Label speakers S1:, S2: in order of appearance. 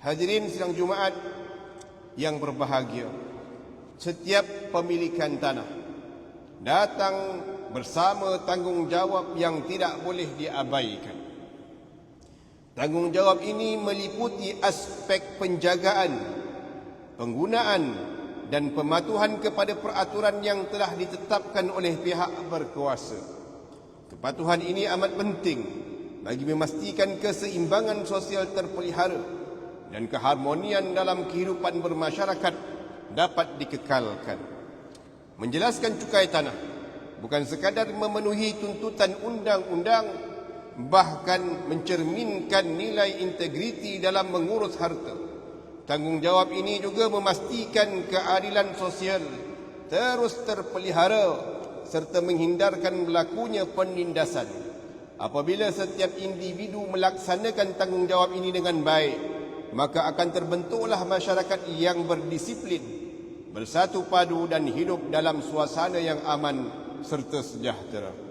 S1: Hadirin sidang Jumaat yang berbahagia, setiap pemilikan tanah datang bersama tanggungjawab yang tidak boleh diabaikan. Tanggungjawab ini meliputi aspek penjagaan, penggunaan dan pematuhan kepada peraturan yang telah ditetapkan oleh pihak berkuasa. Kepatuhan ini amat penting bagi memastikan keseimbangan sosial terpelihara dan keharmonian dalam kehidupan bermasyarakat dapat dikekalkan. Menjelaskan cukai tanah bukan sekadar memenuhi tuntutan undang-undang, bahkan mencerminkan nilai integriti dalam mengurus harta. Tanggungjawab ini juga memastikan keadilan sosial terus terpelihara serta menghindarkan berlakunya penindasan. Apabila setiap individu melaksanakan tanggungjawab ini dengan baik, maka akan terbentuklah masyarakat yang berdisiplin, bersatu padu dan hidup dalam suasana yang aman serta sejahtera.